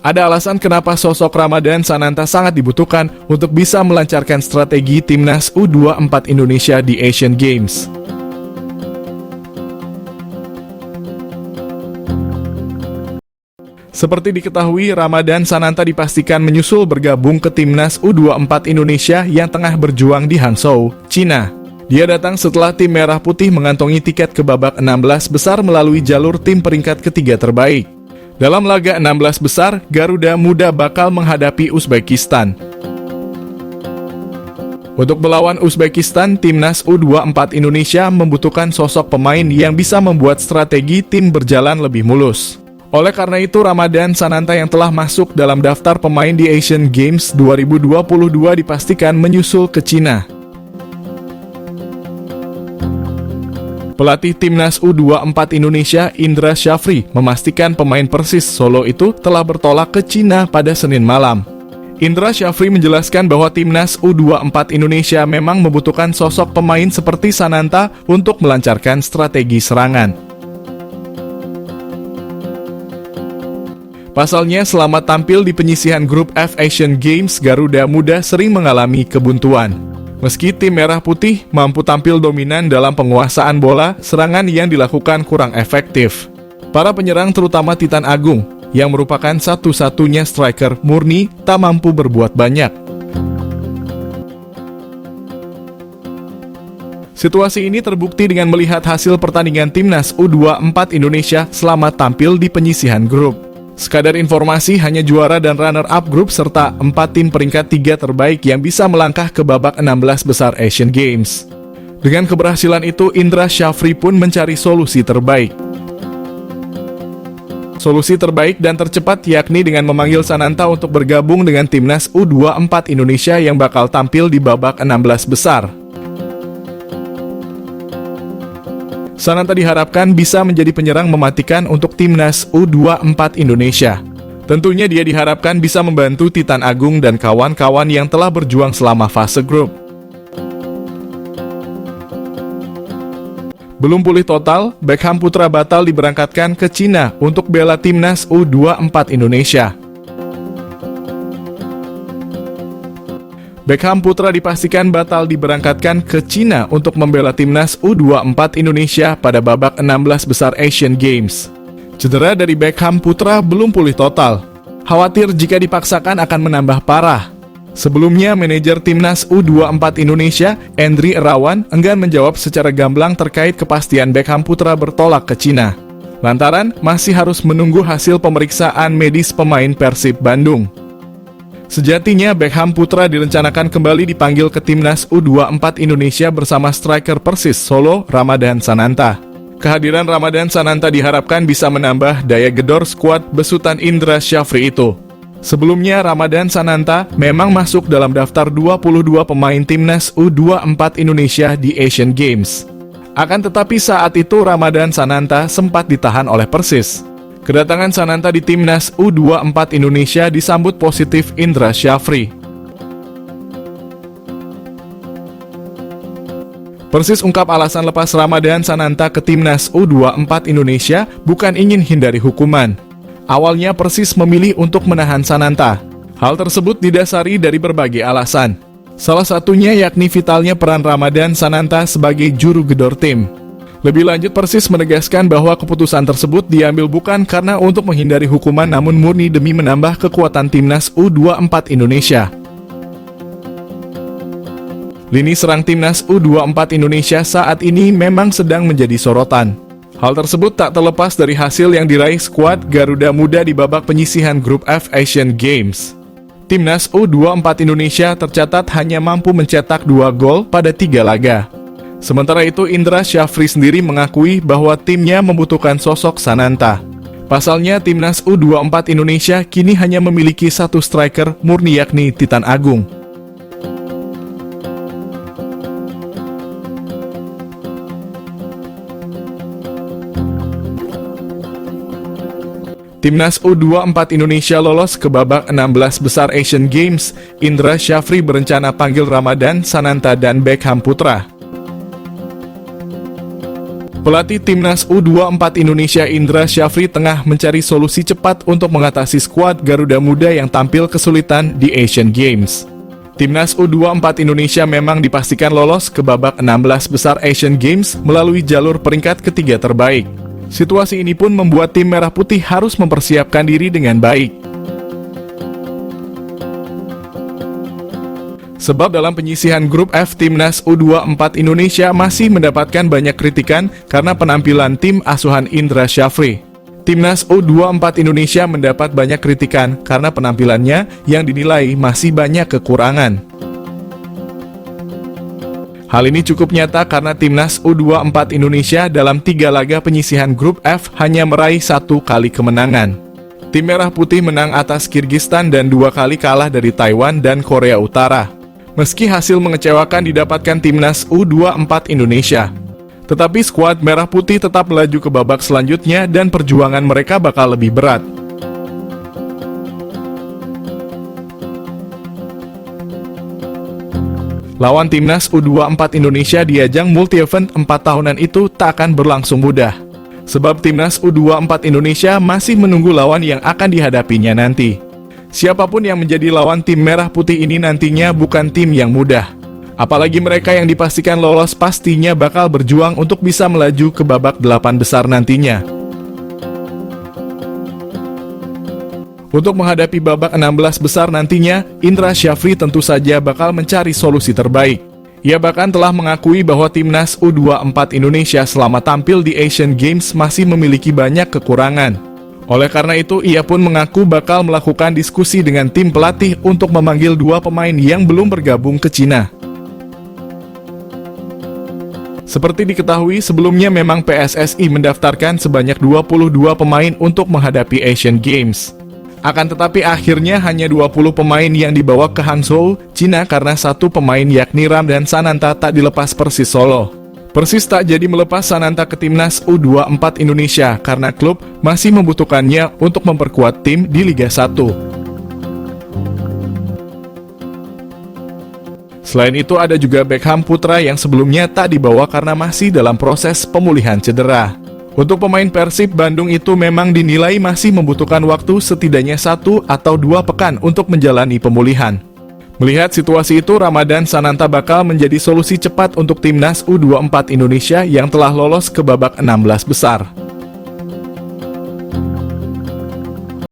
Ada alasan kenapa sosok Ramadhan Sananta sangat dibutuhkan untuk bisa melancarkan strategi timnas U24 Indonesia di Asian Games. Seperti diketahui, Ramadhan Sananta dipastikan menyusul bergabung ke timnas U24 Indonesia yang tengah berjuang di Hangzhou, Cina. Dia datang setelah tim Merah Putih mengantongi tiket ke babak 16 besar melalui jalur tim peringkat ketiga terbaik. Dalam laga 16 besar, Garuda Muda bakal menghadapi Uzbekistan. Untuk melawan Uzbekistan, timnas U24 Indonesia membutuhkan sosok pemain yang bisa membuat strategi tim berjalan lebih mulus. Oleh karena itu, Ramadhan Sananta yang telah masuk dalam daftar pemain di Asian Games 2022 dipastikan menyusul ke Cina. Pelatih timnas U24 Indonesia, Indra Syafri, memastikan pemain Persis Solo itu telah bertolak ke Cina pada Senin malam. Indra Syafri menjelaskan bahwa timnas U24 Indonesia memang membutuhkan sosok pemain seperti Sananta untuk melancarkan strategi serangan. Pasalnya, selama tampil di penyisihan grup F Asian Games, Garuda Muda sering mengalami kebuntuan. Meski tim Merah Putih mampu tampil dominan dalam penguasaan bola, serangan yang dilakukan kurang efektif. Para penyerang terutama Titan Agung, yang merupakan satu-satunya striker murni, tak mampu berbuat banyak. Situasi ini terbukti dengan melihat hasil pertandingan timnas U24 Indonesia selama tampil di penyisihan grup. Sekadar informasi, hanya juara dan runner-up grup serta 4 tim peringkat 3 terbaik yang bisa melangkah ke babak 16 besar Asian Games. Dengan keberhasilan itu, Indra Syafri pun mencari solusi terbaik. Solusi terbaik dan tercepat yakni dengan memanggil Sananta untuk bergabung dengan timnas U24 Indonesia yang bakal tampil di babak 16 besar. Sananta diharapkan bisa menjadi penyerang mematikan untuk timnas U24 Indonesia. Tentunya dia diharapkan bisa membantu Titan Agung dan kawan-kawan yang telah berjuang selama fase grup. Belum pulih total, Beckham Putra batal diberangkatkan ke Cina untuk bela timnas U24 Indonesia. Beckham Putra dipastikan batal diberangkatkan ke Cina untuk membela timnas U24 Indonesia pada babak 16 besar Asian Games. Cedera dari Beckham Putra belum pulih total. Khawatir jika dipaksakan akan menambah parah. Sebelumnya, manajer timnas U24 Indonesia, Endri Irawan, enggan menjawab secara gamblang terkait kepastian Beckham Putra bertolak ke Cina. Lantaran masih harus menunggu hasil pemeriksaan medis pemain Persib Bandung. Sejatinya, Beckham Putra direncanakan kembali dipanggil ke timnas U24 Indonesia bersama striker Persis Solo, Ramadhan Sananta. Kehadiran Ramadhan Sananta diharapkan bisa menambah daya gedor skuad besutan Indra Syafri itu. Sebelumnya, Ramadhan Sananta memang masuk dalam daftar 22 pemain timnas U24 Indonesia di Asian Games. Akan tetapi saat itu Ramadhan Sananta sempat ditahan oleh Persis. Kedatangan Sananta di timnas U24 Indonesia disambut positif Indra Syafri. Persis ungkap alasan lepas Ramadhan Sananta ke timnas U24 Indonesia bukan ingin hindari hukuman. Awalnya Persis memilih untuk menahan Sananta. Hal tersebut didasari dari berbagai alasan. Salah satunya yakni vitalnya peran Ramadhan Sananta sebagai juru gedor tim. Lebih lanjut, Persis menegaskan bahwa keputusan tersebut diambil bukan karena untuk menghindari hukuman namun murni demi menambah kekuatan timnas U24 Indonesia. Lini serang timnas U24 Indonesia saat ini memang sedang menjadi sorotan. Hal tersebut tak terlepas dari hasil yang diraih skuad Garuda Muda di babak penyisihan grup F Asian Games. Timnas U24 Indonesia tercatat hanya mampu mencetak 2 gol pada 3 laga. Sementara itu, Indra Syafri sendiri mengakui bahwa timnya membutuhkan sosok Sananta. Pasalnya, timnas U24 Indonesia kini hanya memiliki satu striker murni yakni Titan Agung. Timnas U24 Indonesia lolos ke babak 16 besar Asian Games. Indra Syafri berencana panggil Ramadhan Sananta dan Beckham Putra. Pelatih Timnas U24 Indonesia Indra Syafri tengah mencari solusi cepat untuk mengatasi skuad Garuda Muda yang tampil kesulitan di Asian Games. Timnas U24 Indonesia memang dipastikan lolos ke babak 16 besar Asian Games melalui jalur peringkat ketiga terbaik. Situasi ini pun membuat tim Merah Putih harus mempersiapkan diri dengan baik. Sebab dalam penyisihan grup F, Timnas U24 Indonesia masih mendapatkan banyak kritikan karena penampilan tim asuhan Indra Syafri. Timnas U24 Indonesia mendapat banyak kritikan karena penampilannya yang dinilai masih banyak kekurangan. Hal ini cukup nyata karena Timnas U24 Indonesia dalam 3 laga penyisihan grup F hanya meraih 1 kali kemenangan. Tim Merah Putih menang atas Kirgistan dan 2 kali kalah dari Taiwan dan Korea Utara. Meski hasil mengecewakan didapatkan Timnas U24 Indonesia, tetapi skuad Merah Putih tetap melaju ke babak selanjutnya dan perjuangan mereka bakal lebih berat. Lawan Timnas U24 Indonesia di ajang multi-event 4 tahunan itu tak akan berlangsung mudah. Sebab Timnas U24 Indonesia masih menunggu lawan yang akan dihadapinya nanti. Siapapun yang menjadi lawan tim Merah Putih ini nantinya bukan tim yang mudah. Apalagi mereka yang dipastikan lolos pastinya bakal berjuang untuk bisa melaju ke babak 8 besar nantinya. Untuk menghadapi babak 16 besar nantinya, Indra Syafri tentu saja bakal mencari solusi terbaik. Ia bahkan telah mengakui bahwa Timnas U24 Indonesia selama tampil di Asian Games masih memiliki banyak kekurangan. Oleh karena itu, ia pun mengaku bakal melakukan diskusi dengan tim pelatih untuk memanggil 2 pemain yang belum bergabung ke Cina. Seperti diketahui, sebelumnya memang PSSI mendaftarkan sebanyak 22 pemain untuk menghadapi Asian Games. Akan tetapi akhirnya hanya 20 pemain yang dibawa ke Hangzhou, Cina karena 1 pemain yakni Ram dan Sananta tak dilepas Persis Solo. Persis tak jadi melepas Sananta ke Timnas U24 Indonesia karena klub masih membutuhkannya untuk memperkuat tim di Liga 1. Selain itu ada juga Beckham Putra yang sebelumnya tak dibawa karena masih dalam proses pemulihan cedera. Untuk pemain Persib Bandung itu memang dinilai masih membutuhkan waktu setidaknya 1 atau 2 pekan untuk menjalani pemulihan. Melihat situasi itu, Ramadan Sananta bakal menjadi solusi cepat untuk Timnas U24 Indonesia yang telah lolos ke babak 16 besar.